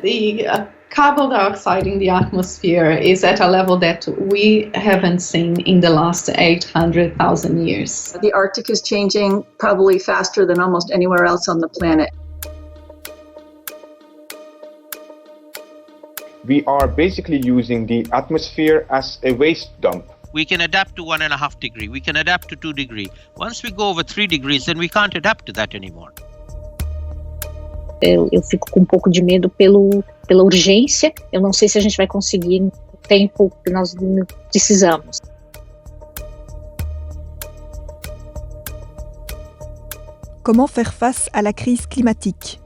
The carbon dioxide in the atmosphere is at a level that we haven't seen in the last 800,000 years. The Arctic is changing probably faster than almost anywhere else on the planet. We are basically using the atmosphere as a waste dump. We can adapt to 1.5 degrees. We can adapt to 2 degrees. Once we go over 3 degrees, then we can't adapt to that anymore. Eu fico com um pouco de medo pela urgência. Eu não sei se a gente vai conseguir no tempo que nós precisamos. Comment faire face à la crise climatique ?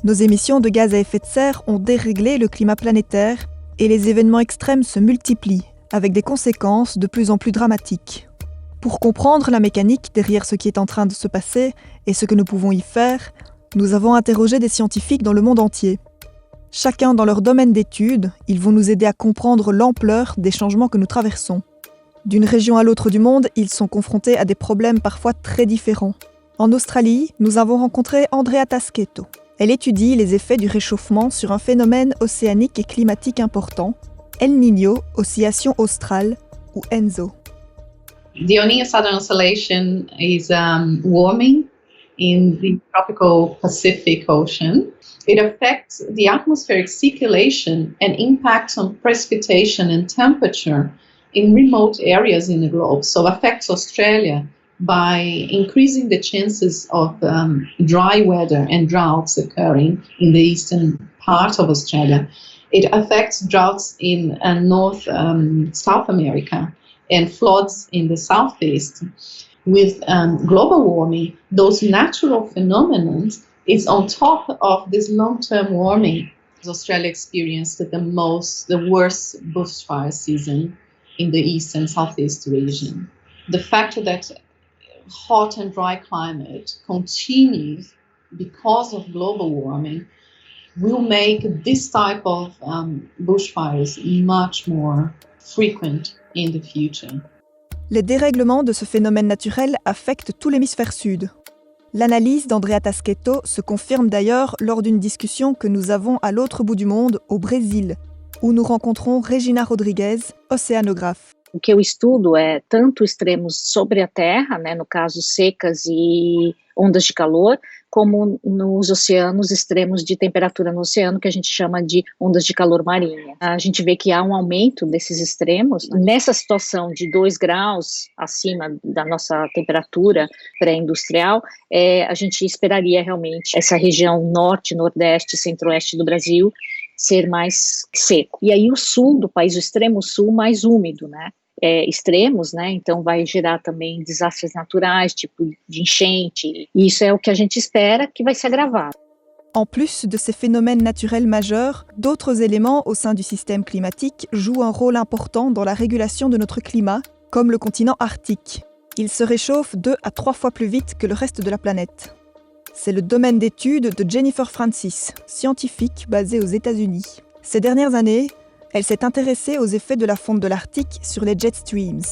Nos émissions de gaz à effet de serre ont déréglé le climat planétaire et les événements extrêmes se multiplient, avec des conséquences de plus en plus dramatiques. Pour comprendre la mécanique derrière ce qui est en train de se passer et ce que nous pouvons y faire, nous avons interrogé des scientifiques dans le monde entier. Chacun dans leur domaine d'études, ils vont nous aider à comprendre l'ampleur des changements que nous traversons. D'une région à l'autre du monde, ils sont confrontés à des problèmes parfois très différents. En Australie, nous avons rencontré Andrea Taschetto. Elle étudie les effets du réchauffement sur un phénomène océanique et climatique important, El Niño, oscillation australe, ou ENSO. The El Niño Southern Oscillation is warming in the tropical Pacific Ocean. It affects the atmospheric circulation and impacts on precipitation and temperature in remote areas in the globe, so affects Australia by increasing the chances of dry weather and droughts occurring in the eastern part of Australia. It affects droughts in South America and floods in the southeast. With global warming, those natural phenomena is on top of this long-term warming. Australia experienced the worst bushfire season in the east and southeast region. The fact that hot and dry climate continues because of global warming will make this type of bushfires much more frequent in the future. Les dérèglements de ce phénomène naturel affectent tout l'hémisphère sud. L'analyse d'Andrea Taschetto se confirme d'ailleurs lors d'une discussion que nous avons à l'autre bout du monde, au Brésil, où nous rencontrons Regina Rodrigues, océanographe. O que eu estudo é tanto extremos sobre a Terra, né, no caso secas e ondas de calor, como nos oceanos, extremos de temperatura no oceano, que a gente chama de ondas de calor marinha. A gente vê que há um aumento desses extremos. Nessa situação de 2 graus acima da nossa temperatura pré-industrial, a gente esperaria realmente essa região norte, nordeste, centro-oeste do Brasil ser mais seco. E aí o sul do país, o extremo sul, mais úmido, né? Extremos, né? Então vai gerar também desastres naturais, tipo de enchente. E isso é o que a gente espera que vai se agravar. En plus de ces phénomènes naturels majeurs, d'autres éléments au sein du système climatique jouent un rôle important dans la régulation de notre climat, comme le continent arctique. Il se réchauffe 2 à 3 fois plus vite que le reste de la planète. C'est le domaine d'étude de Jennifer Francis, scientifique basée aux États-Unis. Ces dernières années, elle s'est intéressée aux effets de la fonte de l'Arctique sur les jet streams,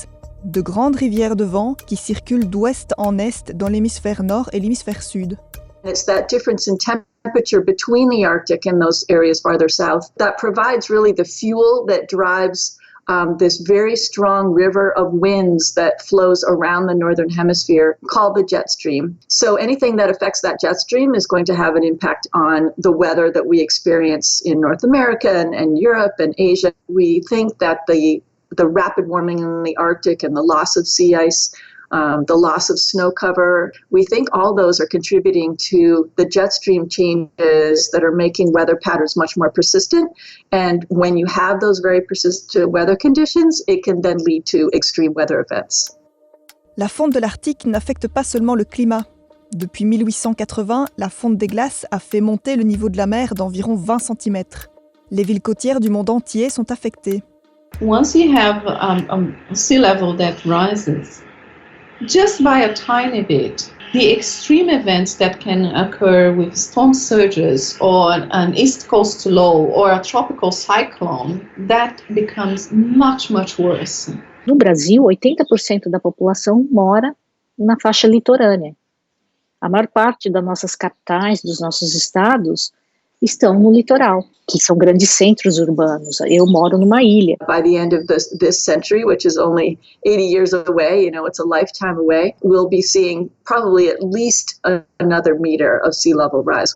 de grandes rivières de vent qui circulent d'ouest en est dans l'hémisphère nord et l'hémisphère sud. It's that difference in temperature between the Arctic and those areas farther south that provides really the fuel that drives this very strong river of winds that flows around the northern hemisphere called the jet stream. So anything that affects that jet stream is going to have an impact on the weather that we experience in North America and Europe and Asia. We think that the rapid warming in the Arctic and the loss of sea ice, the loss of snow cover, we think all those are contributing to the jet stream changes that are making weather patterns much more persistent. And when you have those very persistent weather conditions, it can then lead to extreme weather events. La fonte de l'Arctique n'affecte pas seulement le climat. Depuis 1880, la fonte des glaces a fait monter le niveau de la mer d'environ 20 cm. Les villes côtières du monde entier sont affectées. Once you have a sea level that rises, just by a tiny bit, the extreme events that can occur with storm surges or an east coast low or a tropical cyclone, that becomes much, much worse. No Brasil, 80% da população mora na faixa litorânea. A maior parte das nossas capitais, dos nossos estados, estão no litoral, que são grandes centros urbanos. Eu moro numa ilha. By the end of this century, which is only 80 years away, it's a lifetime away, we'll be seeing probably at least another meter of sea level rise.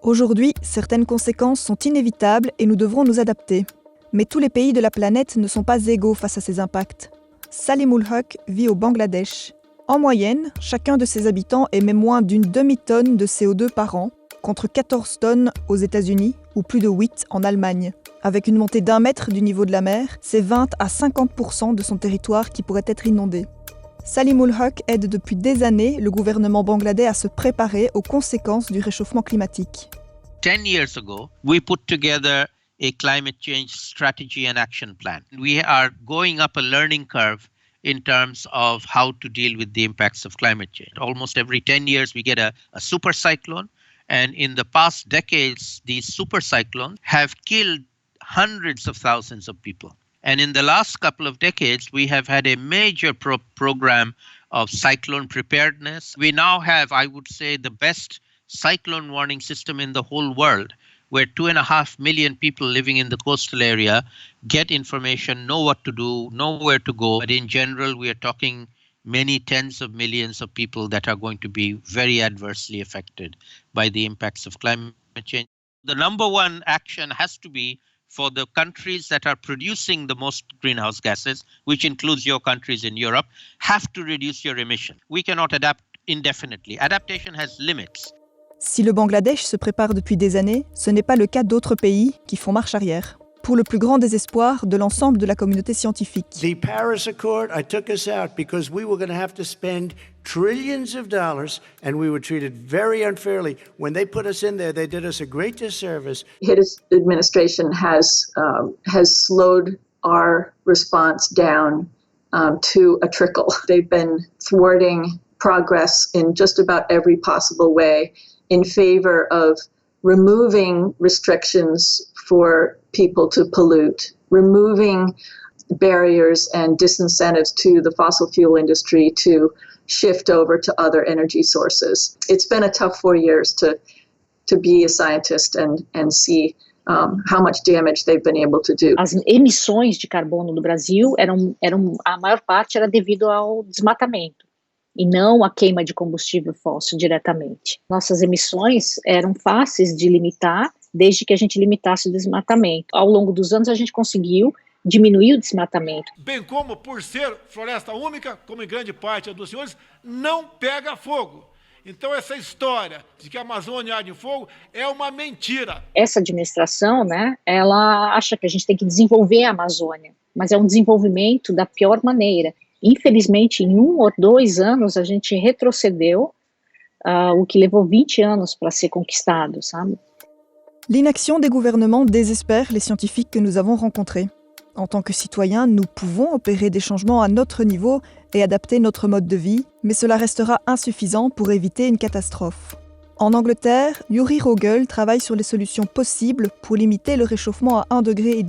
Aujourd'hui, certaines conséquences sont inévitables et nous devrons nous adapter. Mais tous les pays de la planète ne sont pas égaux face à ces impacts. Salimul Huq vit au Bangladesh. En moyenne, chacun de ses habitants émet moins d'une demi-tonne de CO2 par an, contre 14 tonnes aux États-Unis ou plus de 8 en Allemagne. Avec une montée d'1 mètre du niveau de la mer, c'est 20 à 50% de son territoire qui pourrait être inondé. Salimul Huq aide depuis des années le gouvernement bangladais à se préparer aux conséquences du réchauffement climatique. 10 years ago, we put together a climate change strategy and action plan. We are going up a learning curve in terms of how to deal with the impacts of climate change. Almost every 10 years, we get a super cyclone. And in the past decades, these super cyclones have killed hundreds of thousands of people. And in the last couple of decades, we have had a major program of cyclone preparedness. We now have, I would say, the best cyclone warning system in the whole world, where 2.5 million people living in the coastal area get information, know what to do, know where to go. But in general, we are talking many tens of millions of people that are going to be very adversely affected by the impacts of climate change. The number one action has to be for the countries that are producing the most greenhouse gases, which includes your countries in Europe, have to reduce your emission. We cannot adapt indefinitely. Adaptation has limits. Si le Bangladesh se prépare depuis des années, ce n'est pas le cas d'autres pays qui font marche arrière. Pour le plus grand désespoir de l'ensemble de la communauté scientifique. The Paris Accord, I took us out because we were going to have to spend trillions of dollars and we were treated very unfairly. When they put us in there, they did us a great disservice. His administration has slowed our response down to a trickle. They've been thwarting progress in just about every possible way in favor of removing restrictions for people to pollute, removing barriers and disincentives to the fossil fuel industry to shift over to other energy sources. It's been a tough 4 years to be a scientist and see how much damage they've been able to do. As emissões de carbono no Brasil a maior parte era devido ao desmatamento e não à queima de combustível fóssil diretamente. Nossas emissões eram fáceis de limitar desde que a gente limitasse o desmatamento. Ao longo dos anos a gente conseguiu diminuir o desmatamento. Bem como por ser floresta úmica, como em grande parte dos senhores, não pega fogo. Então essa história de que a Amazônia arde em fogo é uma mentira. Essa administração, ela acha que a gente tem que desenvolver a Amazônia, mas é um desenvolvimento da pior maneira. Infelizmente, em 1 ou 2 anos, a gente retrocedeu o que levou 20 anos para ser conquistado, sabe? L'inaction des gouvernements désespère les scientifiques que nous avons rencontrés. En tant que citoyens, nous pouvons opérer des changements à notre niveau et adapter notre mode de vie, mais cela restera insuffisant pour éviter une catastrophe. En Angleterre, Yuri Rogel travaille sur les solutions possibles pour limiter le réchauffement à 1,5 degré,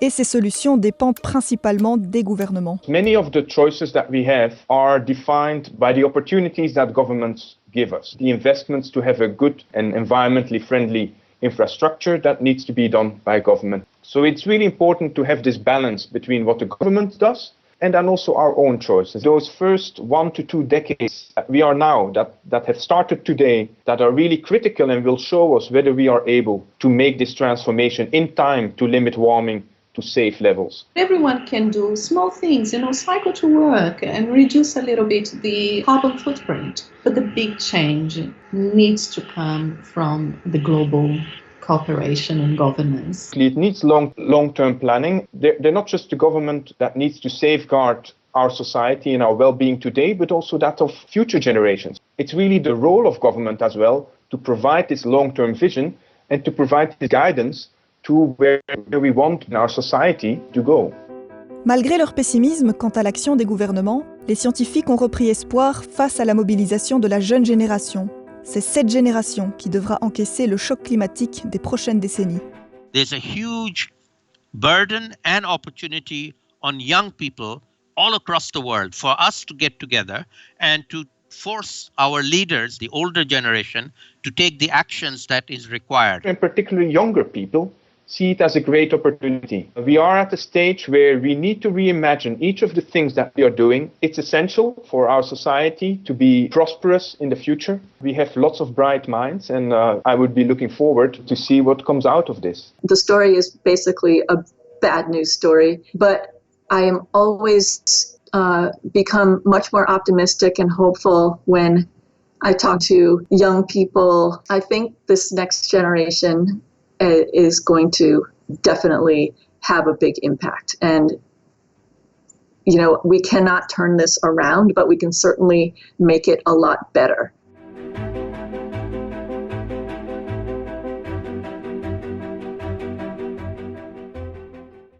et ces solutions dépendent principalement des gouvernements. Many of the choices that we have are defined by the opportunities that governments give us. The investments to have a good and environmentally friendly infrastructure that needs to be done by government. So it's really important to have this balance between what the government does and then also our own choices. Those first 1 to 2 decades that we are now, that have started today, that are really critical and will show us whether we are able to make this transformation in time to limit warming to safe levels. Everyone can do small things, cycle to work and reduce a little bit the carbon footprint. But the big change needs to come from the global cooperation and governance. It needs long-term planning. They're not just the government that needs to safeguard our society and our well-being today, but also that of future generations. It's really the role of government as well to provide this long-term vision and to provide the guidance to where we want our society to go. Malgré leur pessimisme quant à l'action des gouvernements, les scientifiques ont repris espoir face à la mobilisation de la jeune génération. C'est cette génération qui devra encaisser le choc climatique des prochaines décennies. There's a huge burden and opportunity on young people all across the world for us to get together and to force our leaders, the older generation, to take the actions that is required. And particularly younger people see it as a great opportunity. We are at a stage where we need to reimagine each of the things that we are doing. It's essential for our society to be prosperous in the future. We have lots of bright minds, and I would be looking forward to see what comes out of this. The story is basically a bad news story, but I am always become much more optimistic and hopeful when I talk to young people. I think this next generation is going to definitely have a big impact. And, you know, we cannot turn this around, but we can certainly make it a lot better.